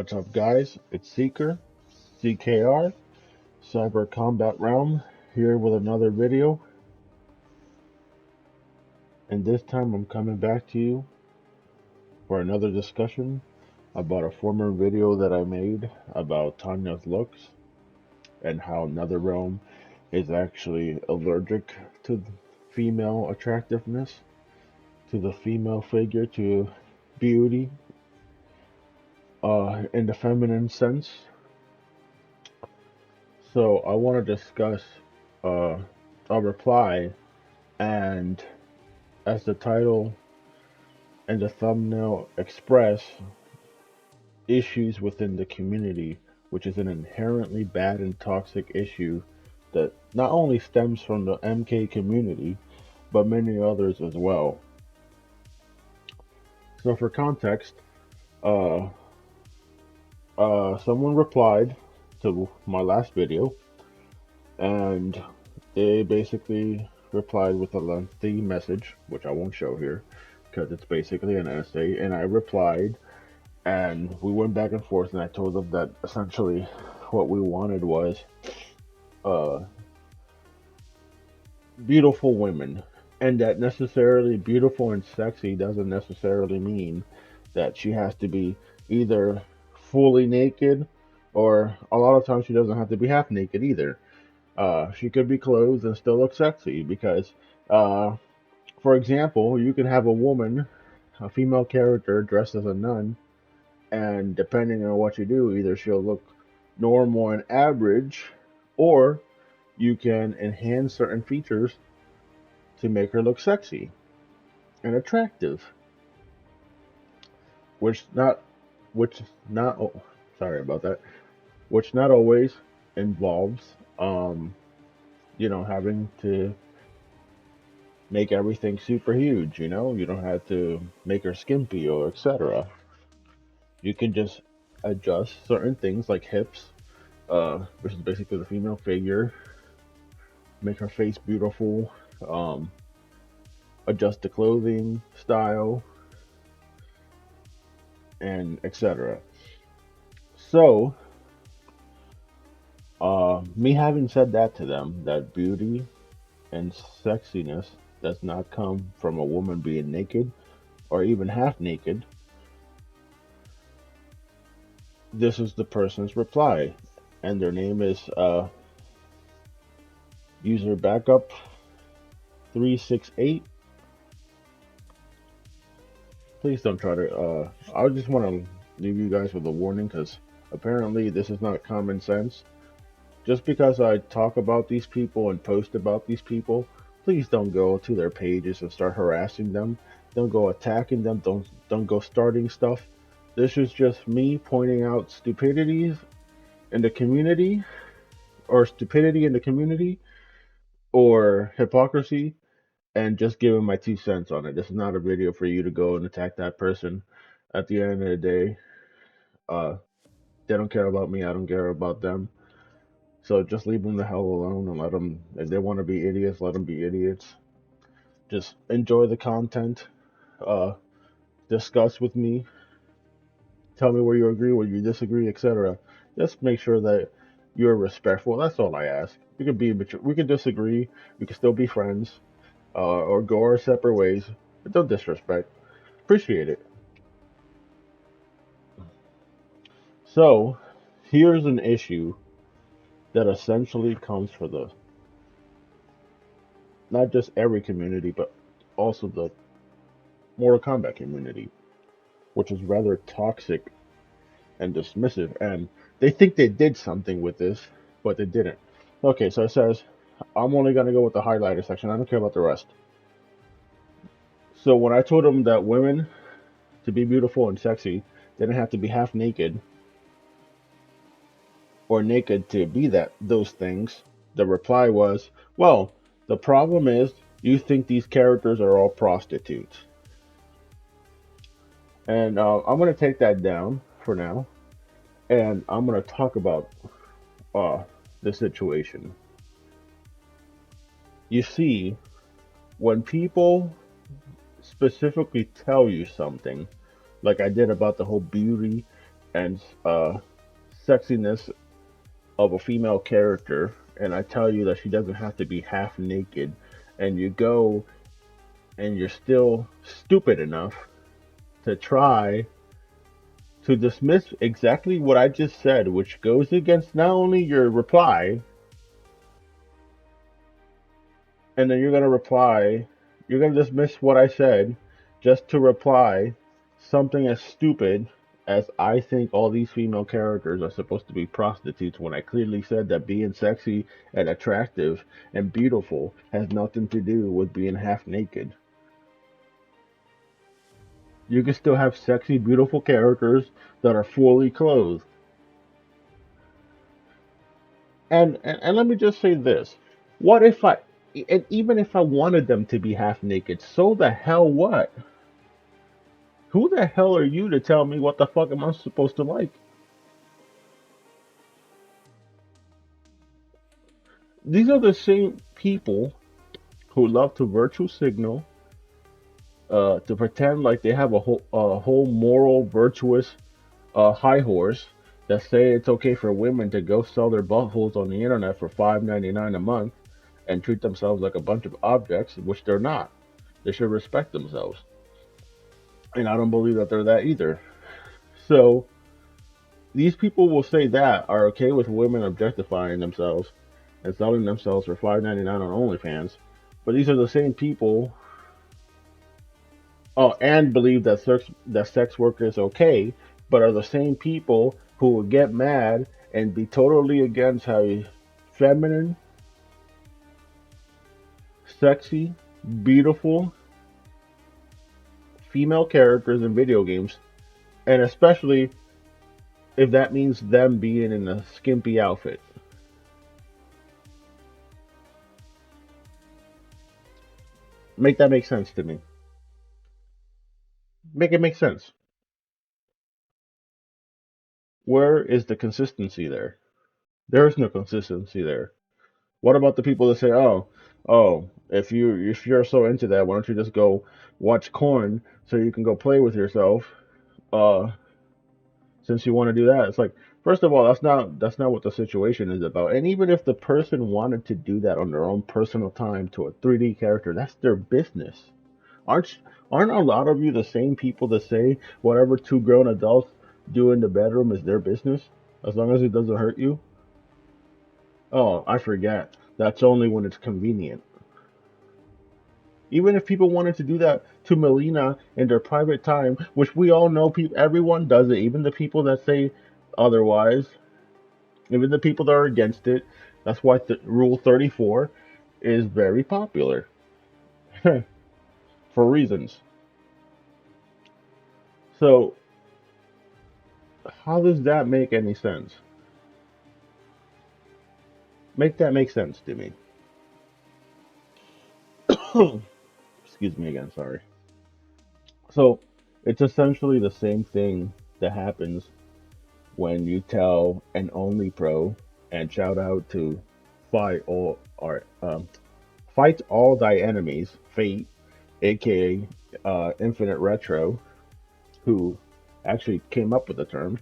What's up, guys? It's Seeker, CKR, Cyber Combat Realm, here with another video. And this time I'm coming back to you for another discussion about a former video that I made about Tanya's looks and how NetherRealm is actually allergic to female attractiveness, to the female figure, to beauty, in the feminine sense. So I want to discuss uh, a reply, and as the title and the thumbnail express, issues within the community, which is an inherently bad and toxic issue that not only stems from the MK community, but many others as well. So for context, uh, someone replied to my last video, and they basically replied with a lengthy message, which I won't show here because it's basically an essay. And I replied, and we went back and forth, and I told them that essentially what we wanted was uh, beautiful women, and that necessarily beautiful and sexy doesn't necessarily mean that she has to be either fully naked, or a lot of times she doesn't have to be half naked either. She could be clothed and still look sexy because, for example, you can have a woman, a female character dressed as a nun, and depending on what you do, either she'll look normal and average, or you can enhance certain features to make her look sexy and attractive, which not, which not, oh, sorry about that, which not always involves, having to make everything super huge. You don't have to make her skimpy or etc. You can just adjust certain things like hips, which is basically the female figure, make her face beautiful, um, adjust the clothing style, and etc. So, me having said that to them, that beauty and sexiness does not come from a woman being naked or even half naked, this is the person's reply, and their name is user backup 368. Please don't try to. I just want to leave you guys with a warning because apparently this is not common sense. Just because I talk about these people and post about these people, please don't go to their pages and start harassing them. Don't go attacking them. Don't go starting stuff. This is just me pointing out stupidities in the community, or stupidity in the community, or hypocrisy, and just giving my 2 cents on it. This is not a video for you to go and attack that person. At the end of the day, uh, they don't care about me. I don't care about them. So just leave them the hell alone and let them. If they want to be idiots, let them be idiots. Just enjoy the content. Uh, Discuss with me. Tell me where you agree, where you disagree, etc. Just make sure that you're respectful. That's all I ask. We can be, we can disagree. We can still be friends, or go our separate ways. But don't disrespect. Appreciate it. So, here's an issue that essentially comes for the not just every community, but also the Mortal Kombat community, which is rather toxic and dismissive. And they think they did something with this, but they didn't. Okay, so it says, I'm only going to go with the highlighter section. I don't care about the rest. So when I told them that women, to be beautiful and sexy, they didn't have to be half naked or naked to be those things, the reply was, well, the problem is you think these characters are all prostitutes. And I'm going to take that down for now, and I'm going to talk about uh, the situation. You see, when people specifically tell you something, like I did about the whole beauty and sexiness of a female character, and I tell you that she doesn't have to be half naked, and you go and you're still stupid enough to try to dismiss exactly what I just said, which goes against not only your reply, and then you're going to dismiss what I said just to reply something as stupid as I think all these female characters are supposed to be prostitutes when I clearly said that being sexy and attractive and beautiful has nothing to do with being half naked. You can still have sexy, beautiful characters that are fully clothed. And let me just say this. What if I, and even if I wanted them to be half naked, so the hell what? Who the hell are you to tell me what the fuck am I supposed to like? These are the same people who love to virtue signal, to pretend like they have a whole moral, virtuous high horse that say it's okay for women to go sell their buttholes on the internet for $5.99 a month and treat themselves like a bunch of objects, which they're not. They should respect themselves. And I don't believe that they're that either. So these people will say that are okay with women objectifying themselves and selling themselves for $5.99 on OnlyFans. But these are the same people, oh, and believe that sex work is okay, but are the same people who will get mad and be totally against how feminine, sexy, beautiful female characters in video games, and especially if that means them being in a skimpy outfit. Make that make sense to me. Make it make sense. Where is the consistency there? There is no consistency there. What about the people that say, "Oh, if you're so into that, why don't you just go watch corn so you can go play with yourself? Uh, since you want to do that." It's like, first of all, that's not what the situation is about. And even if the person wanted to do that on their own personal time to a 3D character, that's their business. Aren't aren't a lot of you the same people that say whatever two grown adults do in the bedroom is their business, as long as it doesn't hurt you? Oh, I forget. That's only when it's convenient. Even if people wanted to do that to Melina in their private time, which we all know, everyone does it. Even the people that say otherwise, even the people that are against it. That's why Rule 34 is very popular for reasons. So, how does that make any sense? Make that make sense to me. Excuse me again, sorry. So, it's essentially the same thing that happens when you tell an only pro, and shout out to fight all or fight all thy enemies, Fate, aka Infinite Retro, who actually came up with the term,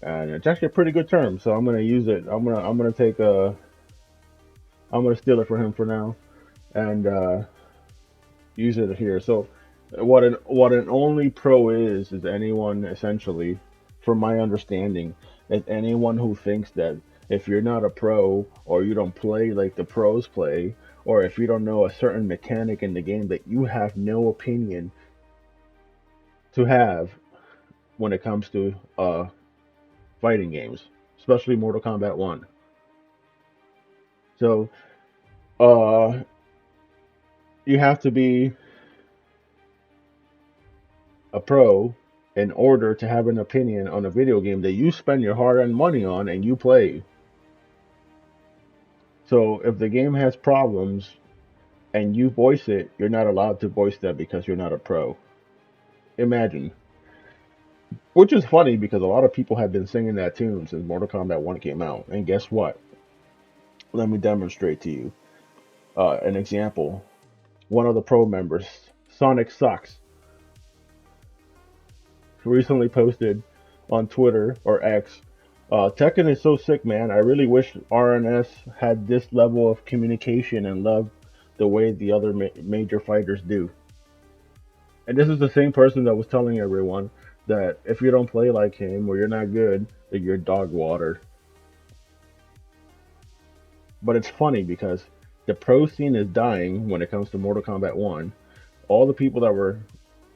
and it's actually a pretty good term. So I'm gonna use it. I'm gonna take a I'm gonna steal it for him for now and use it here. So what an only pro is anyone essentially, from my understanding, is anyone who thinks that if you're not a pro or you don't play like the pros play, or if you don't know a certain mechanic in the game, that you have no opinion to have when it comes to fighting games, especially Mortal Kombat 1. So uh, you have to be a pro in order to have an opinion on a video game that you spend your hard-earned money on and you play. So if the game has problems and you voice it, you're not allowed to voice that because you're not a pro. Imagine. Which is funny because a lot of people have been singing that tune since Mortal Kombat 1 came out. And guess what? Let me demonstrate to you an example. One of the pro members, Sonic Sucks, recently posted on Twitter or X. Tekken is so sick, man. I really wish RNS had this level of communication and love the way the other major fighters do. And this is the same person that was telling everyone that if you don't play like him or you're not good, that you're dog water. But it's funny because the pro scene is dying when it comes to Mortal Kombat 1. All the people that were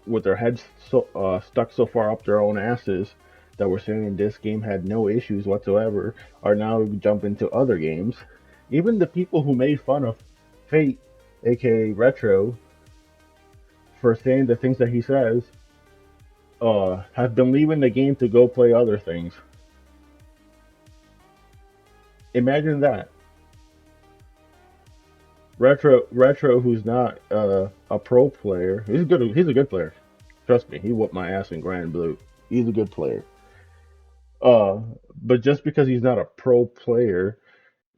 with their heads stuck so far up their own asses that were saying this game had no issues whatsoever are now jumping to other games. Even the people who made fun of Fate, aka Retro, for saying the things that he says, have been leaving the game to go play other things. Imagine that. Retro, who's not a pro player, he's good. He's a good player. Trust me, he whooped my ass in Grand Blue. He's a good player. Uh, but just because he's not a pro player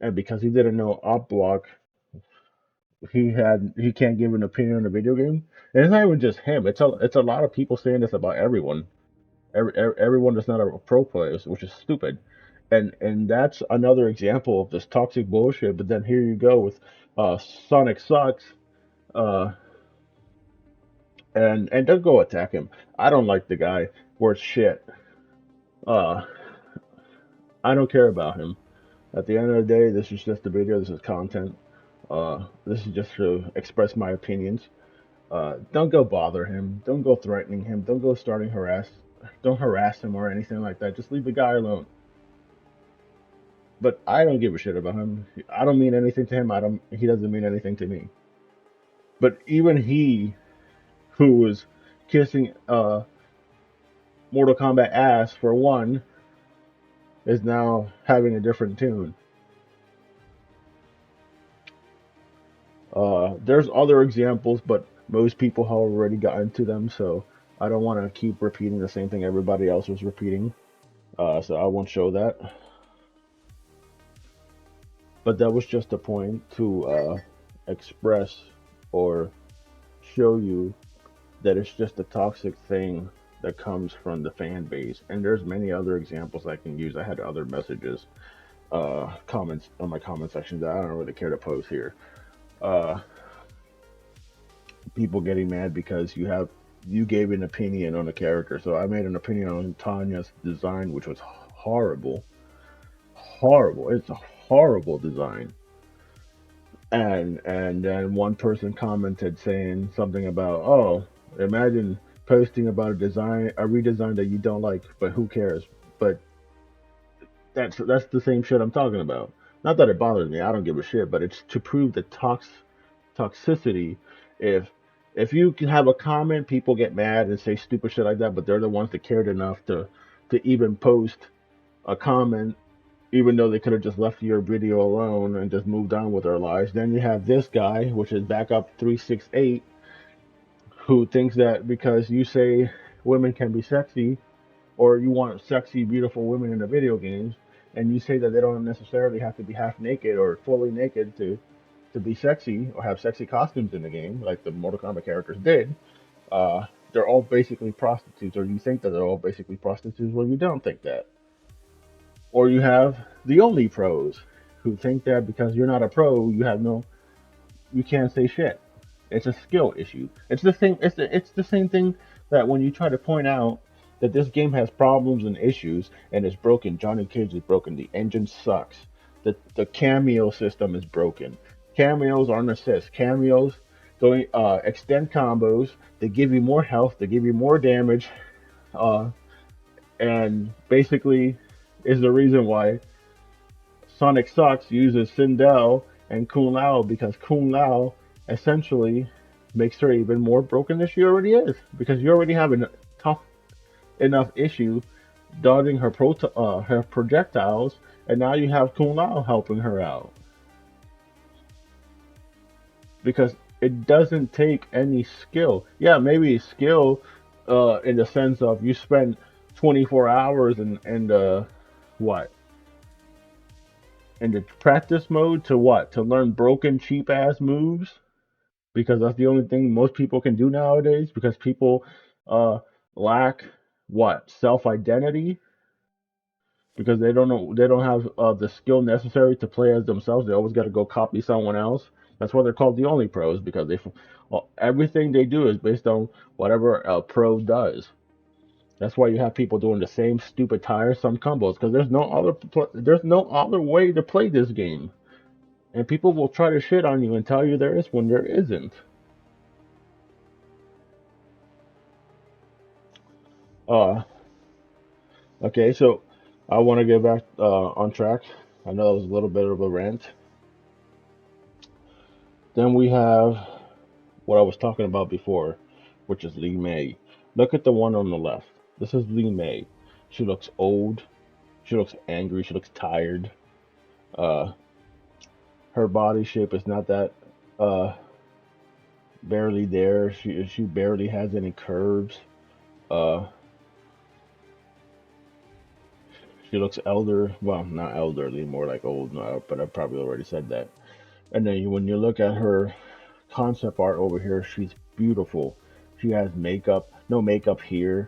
and because he didn't know op block, he can't give an opinion on a video game. And it's not even just him. It's a lot of people saying this about everyone. Everyone that's not a pro player, which is stupid. And that's another example of this toxic bullshit. But then here you go with Sonic sucks. Uh, and don't go attack him. I don't like the guy. Worth shit. Uh, I don't care about him. At the end of the day, this is just a video. This is content. This is just to express my opinions. Don't go bother him. Don't go threatening him. Don't go starting harass. Don't harass him or anything like that. Just leave the guy alone. But I don't give a shit about him. I don't mean anything to him. I don't. He doesn't mean anything to me. But even he, who was kissing Mortal Kombat ass for one, is now having a different tune. There's other examples, but most people have already gotten to them, so I don't want to keep repeating the same thing everybody else was repeating. So I won't show that. But that was just a point to express or show you that it's just a toxic thing that comes from the fan base. And there's many other examples I can use. I had other messages, comments on my comment section that I don't really care to post here. Uh, People getting mad because you gave an opinion on a character. So I made an opinion on Tanya's design, which was horrible, horrible. It's a horrible design. And then one person commented saying something about, oh, imagine posting about a redesign that you don't like, but who cares? But that's the same shit I'm talking about. Not that it bothers me, I don't give a shit, but it's to prove the toxicity. If if you can have a comment, people get mad and say stupid shit like that, but they're the ones that cared enough to even post a comment, even though they could have just left your video alone and just moved on with their lives. Then you have this guy, which is backup 368, who thinks that because you say women can be sexy, or you want sexy, beautiful women in the video games, and you say that they don't necessarily have to be half naked or fully naked to be sexy or have sexy costumes in the game, like the Mortal Kombat characters did, they're all basically prostitutes, or you think that they're all basically prostitutes, well, you don't think that. Or you have the only pros who think that because you're not a pro, you can't say shit. It's a skill issue. It's the same thing that when you try to point out that this game has problems and issues and it's broken. Johnny Cage is broken. The engine sucks. The cameo system is broken. Cameos aren't assists. Cameos going extend combos. They give you more health. They give you more damage. Uh, and basically is the reason why Sonic Sucks uses Sindel and Kung Lao because Kung Lao essentially makes her even more broken than she already is because you already have a tough enough issue dodging her projectiles, and now you have Kung Lao helping her out because it doesn't take any skill. Yeah, maybe skill in the sense of you spend 24 hours and what in the practice mode to what to learn broken cheap ass moves because that's the only thing most people can do nowadays because people uh lack what, self-identity, because they don't have the skill necessary to play as themselves. They always got to go copy someone else. That's why they're called the only pros, because well, everything they do is based on whatever a pro does. That's why you have people doing the same stupid tiresome combos, because there's no other way to play this game, and people will try to shit on you and tell you there is when there isn't. Uh, okay, so I want to get back on track. I know that was a little bit of a rant. Then we have what I was talking about before, which is Lee May. Look at the one on the left. This is Lee May. She looks old. She looks angry. She looks tired. Uh, her body shape is not that uh, barely there. She barely has any curves. Uh, she looks elder. Well, not elderly, more like old. But I probably already said that. And then when you look at her concept art over here, she's beautiful. She has makeup, no makeup here.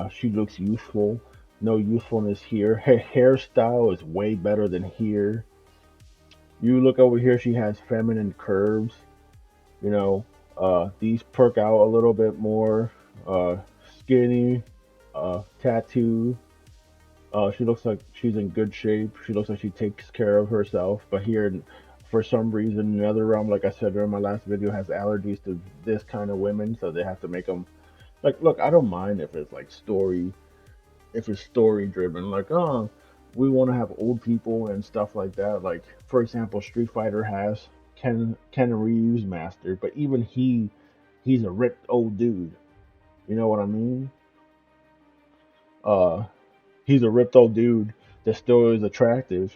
She looks youthful, no youthfulness here. Her hairstyle is way better than here. You look over here, she has feminine curves. You know, these perk out a little bit more. Uh, Skinny, tattoo. She looks like she's in good shape. She looks like she takes care of herself. But here, for some reason, another realm, like I said in my last video, has allergies to this kind of women, so they have to make them like. Look, I don't mind if it's like if it's story driven. Like, oh, we want to have old people and stuff like that. Like, for example, Street Fighter has Ken Reeves Master, but even he's a ripped old dude. You know what I mean? Uh, he's a ripped old dude that still is attractive,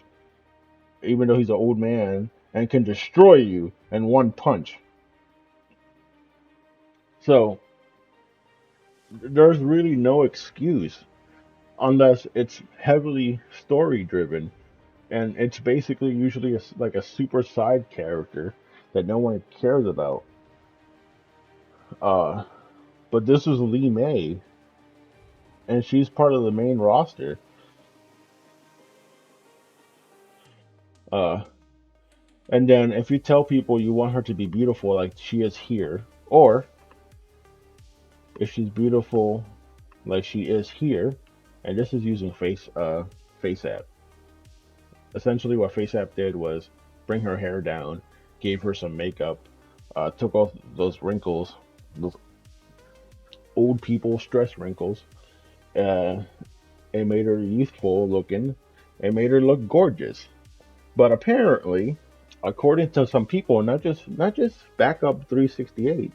even though he's an old man, and can destroy you in one punch. So there's really no excuse unless it's heavily story driven, and it's basically usually like a super side character that no one cares about. Uh, but this is Lee May, and she's part of the main roster. Uh, and then if you tell people you want her to be beautiful like she is here, or if she's beautiful like she is here, and this is using FaceApp. Essentially, what FaceApp did was bring her hair down, gave her some makeup, took off those wrinkles, those old people stress wrinkles, uh, and made her youthful looking, and made her look gorgeous. But apparently, according to some people, not just backup 368,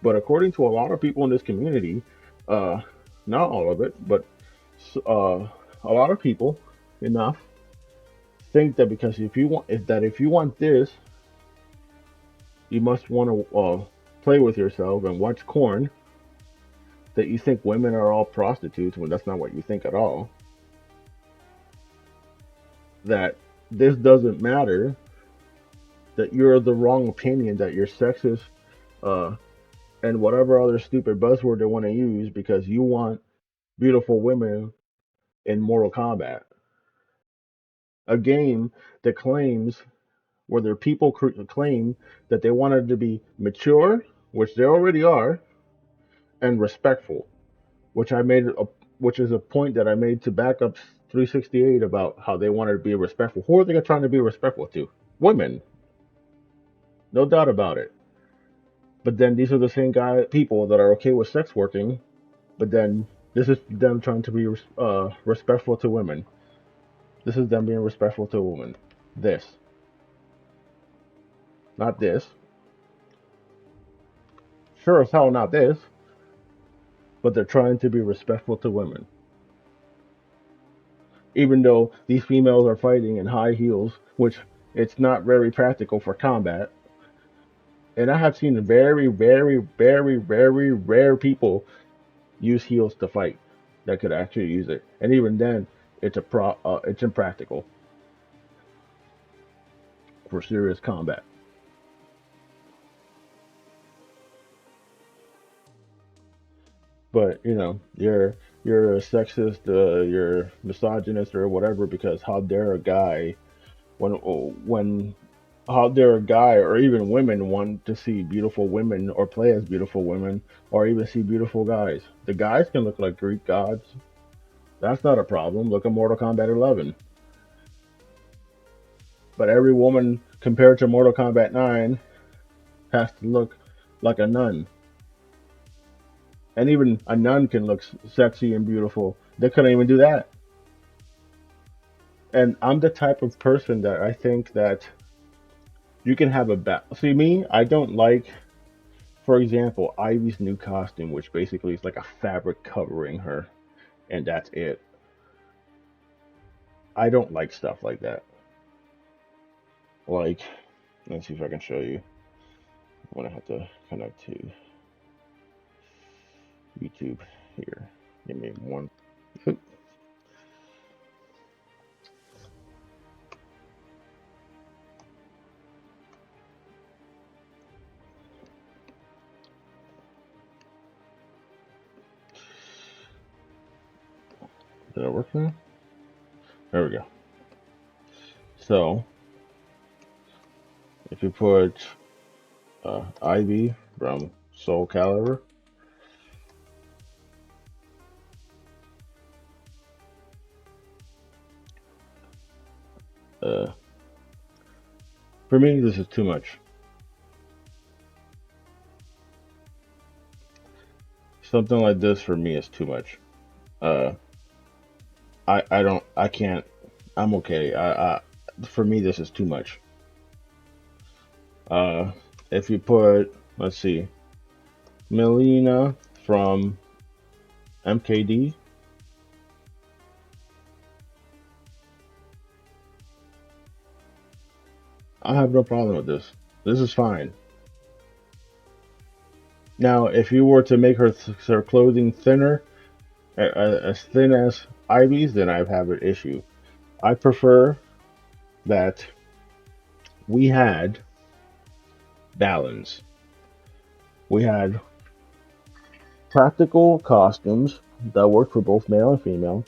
but according to a lot of people in this community, uh, not all of it, but uh, a lot of people, enough, think that because if you want this, you must want to play with yourself and watch corn. That you think women are all prostitutes when that's not what you think at all. That this doesn't matter. That you're the wrong opinion. That you're sexist, uh, and whatever other stupid buzzword they want to use because you want beautiful women in Mortal Kombat, a game that claims where their people claim that they wanted to be mature, which they already are, and respectful, which I made a, which is a point that I made to backup 368 about how they wanted to be respectful. Who are they trying to be respectful to? Women, no doubt about it. But then these are the same people that are okay with sex working. But then this is them trying to be respectful to women. This is them being respectful to women. This, not this. Sure as hell not this. But they're trying to be respectful to women. Even though these females are fighting in high heels, which it's not very practical for combat. And I have seen very, very, very, very rare people use heels to fight that could actually use it. And even then, it's impractical for serious combat. But you know, you're a sexist, you're misogynist or whatever, because how dare a guy when how dare a guy or even women want to see beautiful women or play as beautiful women or even see beautiful guys. The guys can look like Greek gods. That's not a problem. Look at Mortal Kombat 11. But every woman compared to Mortal Kombat 9 has to look like a nun. And even a nun can look sexy and beautiful. They couldn't even do that. And I'm the type of person that I think that you can have see me, I don't like, for example, Ivy's new costume, which basically is like a fabric covering her, and that's it. I don't like stuff like that. Like, let's see if I can show you. I'm gonna have to connect to YouTube here. Give me one. Did that work now? There we go. So, if you put Ivy from Soul Calibur, uh, for me, this is too much. Something like this for me is too much. Uh, I don't, I can't, I'm okay. For me, this is too much. Uh, if you put, let's see, Melina from MKD, I have no problem with this. This is fine. Now, if you were to make her clothing thinner, as thin as Ivy's, then I'd have an issue. I prefer that we had balance. We had practical costumes that work for both male and female,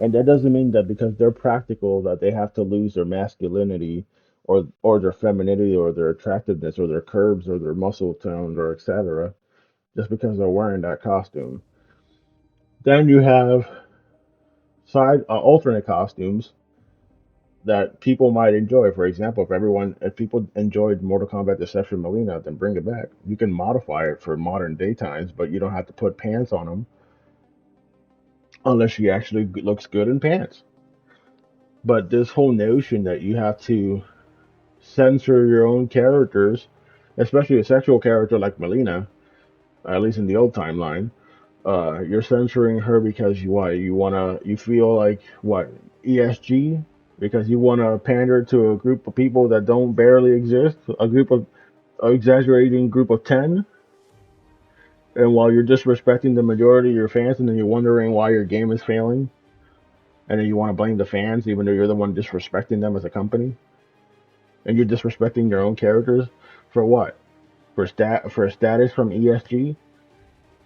and that doesn't mean that because they're practical that they have to lose their masculinity or their femininity or their attractiveness or their curves or their muscle tone or etc. just because they're wearing that costume. Then you have side alternate costumes that people might enjoy. For example, if people enjoyed Mortal Kombat Deception Melina, then bring it back. You can modify it for modern day times, but you don't have to put pants on them unless she actually looks good in pants. But this whole notion that you have to censor your own characters, especially a sexual character like Melina, at least in the old timeline, you're censoring her because you feel like what ESG because you want to pander to a group of people that don't barely exist, a group of exaggerating group of 10, and while you're disrespecting the majority of your fans, and then you're wondering why your game is failing, and then you want to blame the fans even though you're the one disrespecting them as a company, and you're disrespecting your own characters for what? For a status from ESG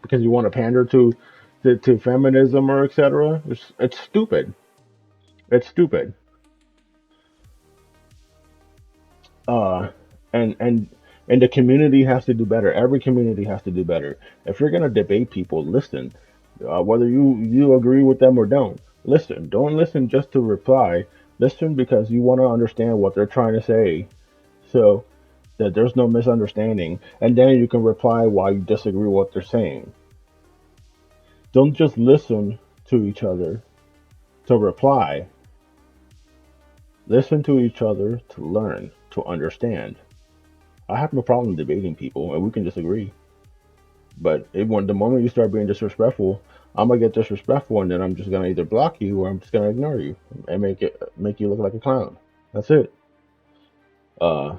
because you want to pander to feminism or etc. It's stupid. It's stupid. Uh, and and the community has to do better. Every community has to do better. If you're gonna debate people, listen. Whether you agree with them or don't, listen. Don't listen just to reply. Listen because you want to understand what they're trying to say, so that there's no misunderstanding, and then you can reply why you disagree with what they're saying. Don't just listen to each other to reply. Listen to each other to learn, to understand. I have no problem debating people, and we can disagree. But when the moment you start being disrespectful, I'm gonna get disrespectful, and then I'm just gonna either block you or I'm just gonna ignore you and make you look like a clown. That's it. Uh,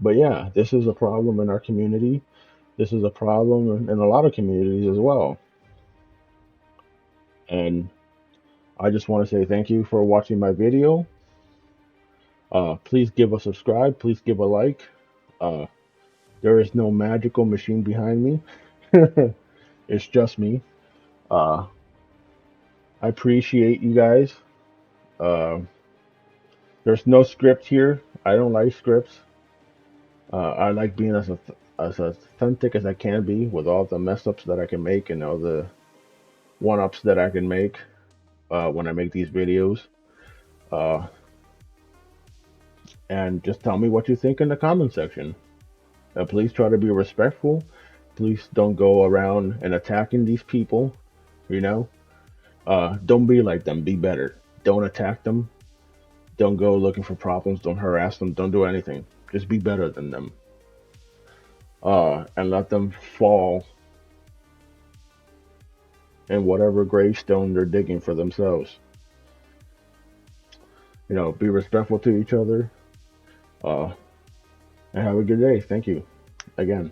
but yeah, this is a problem in our community. This is a problem in a lot of communities as well. And I just want to say thank you for watching my video. Please give a subscribe. Please give a like. Uh, there is no magical machine behind me. It's just me. Uh, I appreciate you guys. Uh, there's no script here. I don't like scripts. I like being as authentic as I can be with all the mess ups that I can make and all the one ups that I can make when I make these videos. Uh, and just tell me what you think in the comment section. Please try to be respectful. Please don't go around and attacking these people. You know, don't be like them. Be better. Don't attack them. Don't go looking for problems. Don't harass them. Don't do anything. Just be better than them. And let them fall in whatever gravestone they're digging for themselves. You know, be respectful to each other. Uh, and have a good day. Thank you again.